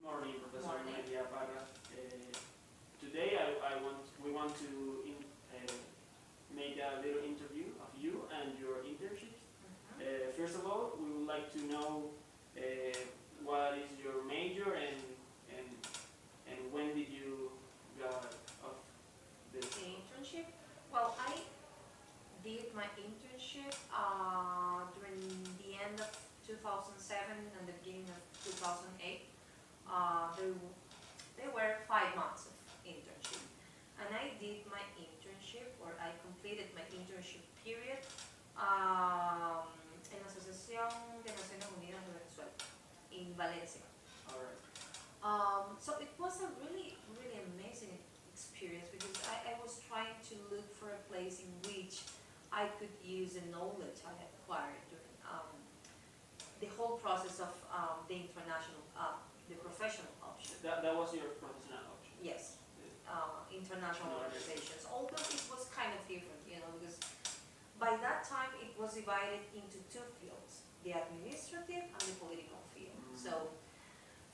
Morning, Professor Morning. Nohelia Parra. Today we want to make a little interview of you and your internships. First of all, we would like to know what is your major and and when did you got of this? The internship? Well, I did my internship during the end of 2007 and the beginning of 2008. There were 5 months of internship. And I did my internship, or I completed my internship period en la Asociación de Naciones Unidas de Venezuela, in Valencia. All right. So it was a really amazing experience because I was trying to look for a place in which I could use the knowledge I had acquired during the whole process of the international, the professional option. That was your professional option? Yes, international organizations, although it was kind of different, because by that time it was divided into 2 fields, the administrative and the political field. So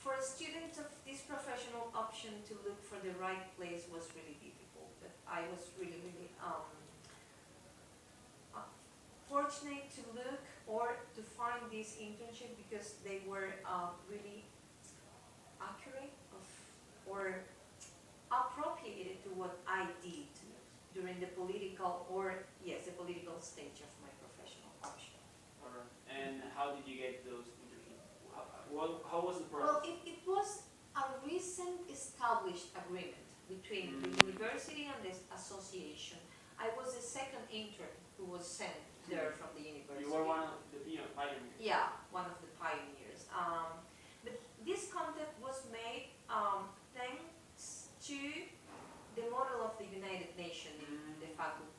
for a student of this professional option to look for the right place was really difficult, but I was really fortunate to look or to find this internship because they were really accurate or appropriated to what I did during the political the political stage of my professional option. All right. And how did you get those internships? How was the Well, process? it was a recent established agreement between the university and the association. I was the second intern who was sent there from the university. You were one of the pioneers. Yeah, one of the pioneers. But this contact was made thanks to the model of the United Nations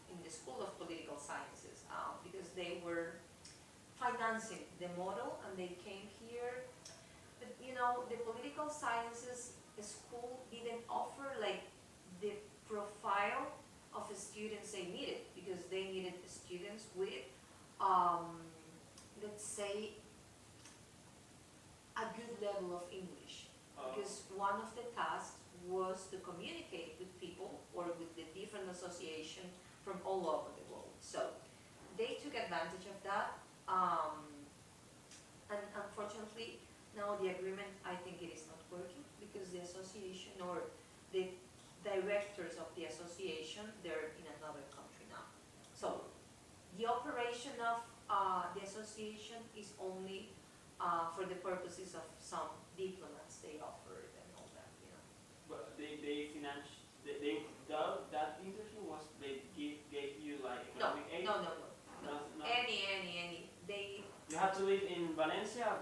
in the School of Political Sciences, because they were financing the model and they came here. But the political sciences school didn't offer like the profile of the students they needed, because they needed students with let's say a good level of English, because one of the tasks was to communicate with people or with the different associations from all over the world. So they took advantage of that, and unfortunately now the agreement, I think it is not working, because the association or the directors of the association, they're in another country now. So the operation of the association is only for the purposes of some diplomats they offered and all that, But they financed, that internship was, they gave you like economic aid? No. No. Any. You had to live in Valencia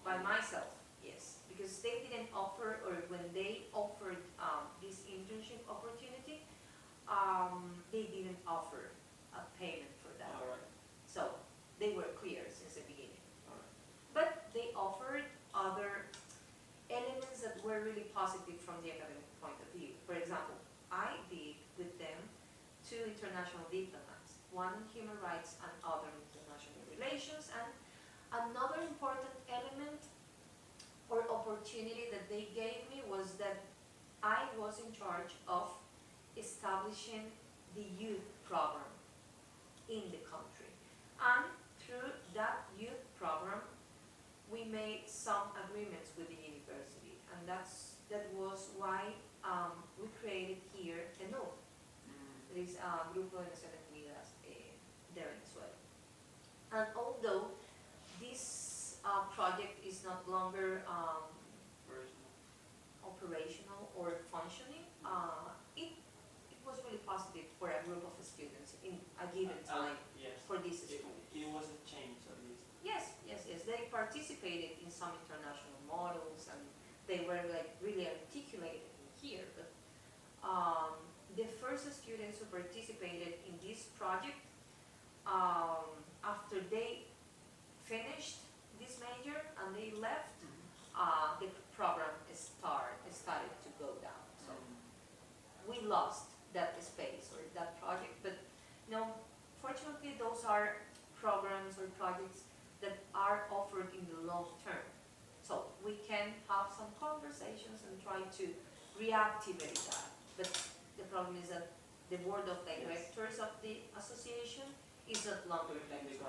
By myself, yes. Because they didn't offer, or when they offered this internship opportunity, they didn't offer a payment for that. All right. So they were clear since the beginning. All right. But they offered other elements that were really positive from the academic point of view. For example, I did with them 2 international diplomats, one in human rights and other in international relations, and another important element or opportunity that they gave me was that I was in charge of establishing the youth program in the country. And through that youth program, we made some agreements with the university, and that was why we created here ENU. It is Grupo de Naciones Unidas de Venezuela. And although this project is not longer operational or functioning, it was really positive for a group of students in a given time Yes. for this school. It was a change at least. Yes. They participated in some international models, and they were like really articulated in here. But the first students who participated in this project, after they finished this major and they left, the program started to go down. So we lost that space or that project. But fortunately, those are programs or projects that are offered in the long term. So we can have some conversations organizations and try to reactivate that. But the problem is that the board of directors of the association is not longer elected.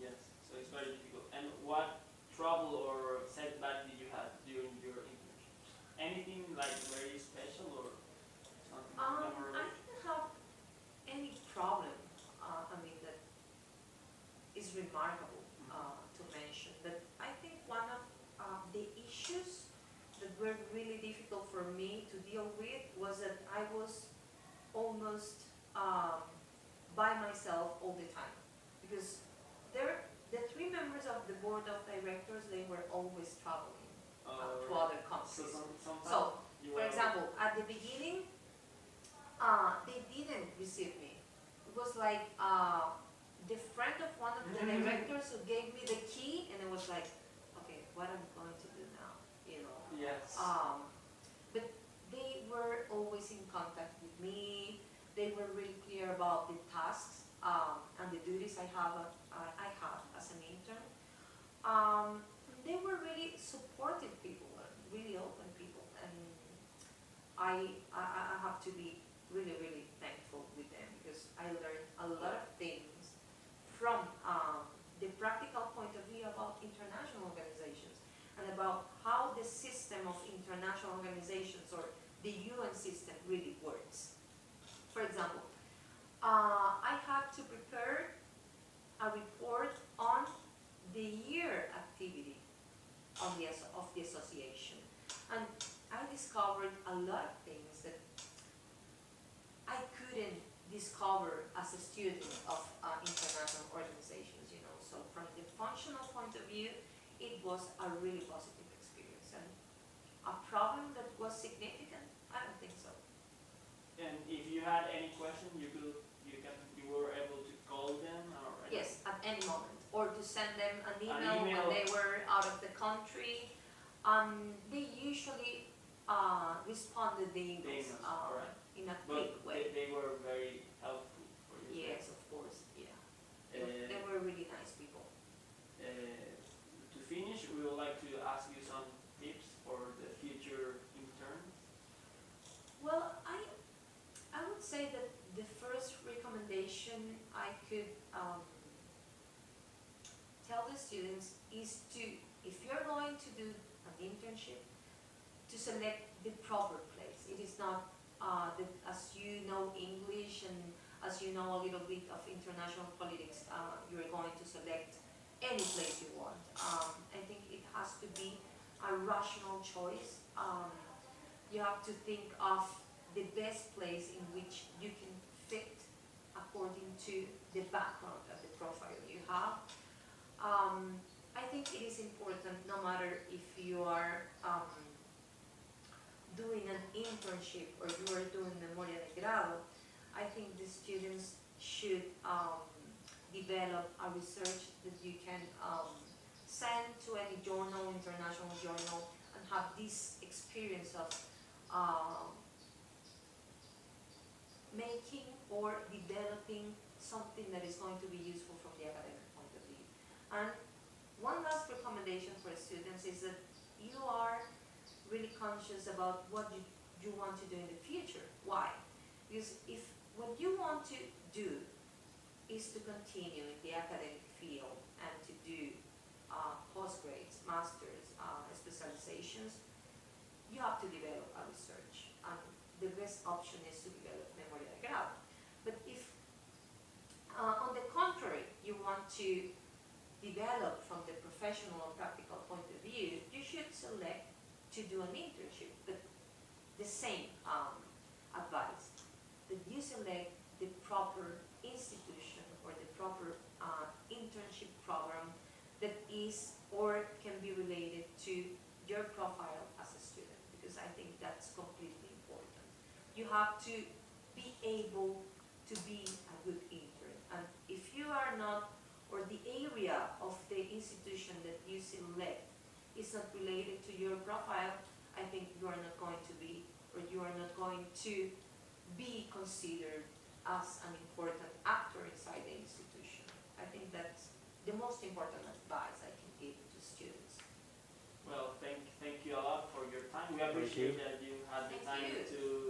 Yes, so it's very difficult. And what trouble or setback did you have during your internship? Anything like very special or something memorable? I didn't have any problem. I mean, that is remarkable to mention. But I think one of the issues that were really difficult for me to deal with was that I was almost by myself all the time, because the three members of the board of directors, they were always traveling to other countries. So, for example, at the beginning, they didn't receive me. It was like the friend of one of the directors who gave me the key, and it was like, okay, what am I going to do now? You know. Yes. But they were always in contact with me. They were really clear about the tasks and the duties I have as an intern. They were really supportive people, really open people, and I have to be really, really thankful with them, because I learned a lot of things from the practical point of view about international organizations and about how the system of international organizations or the UN system really works. For example, I had to prepare a report on the year activity of the association, and I discovered a lot of things that I couldn't discover as a student of international organizations, you know. So from the functional point of view, it was a really positive experience. And a problem that was significant, I don't think so. And if you had any question, you were able to call them, or yes, at any moment, or to send them an email when they were out of the country. They usually responded the emails in a quick way. They were very helpful for you. Yes, of course. Yeah, they were really nice people. To finish, we would like to ask you some tips for the future interns. Well, I would say that the first recommendation I could tell the students is to, if you're going to do an internship, to select the proper place. It is not that as you know English and as you know a little bit of international politics, you're going to select any place you want. I think it has to be a rational choice. You have to think of the best place in which you can fit according to the background of the profile you have. I think it is important, no matter if you are doing an internship or you are doing Memoria de Grado, I think the students should develop a research that you can send to any journal, international journal, and have this experience of making or developing something that is going to be useful from the academic point of view. And one last recommendation for students is that you are really conscious about what you want to do in the future. Why? Because if what you want to do is to continue in the academic field and to do postgrades, masters, specializations, you have to develop a research. And the best option is to develop Memoria de Grado. But if, on the contrary, you want to develop from the professional or practical point of view, you should select to do an internship. But the same advice, that you select the proper institution or the proper internship program that is or can be related to your profile as a student, because I think that's completely important. You have to be able to be a good intern, and if you are not, or the area of the institution that you select is not related to your profile, I think you are not going to be, or you are not going to be considered as an important actor inside the institution. I think that's the most important advice I can give to students. Well, thank you a lot for your time. we appreciate that you had the Thank time you. to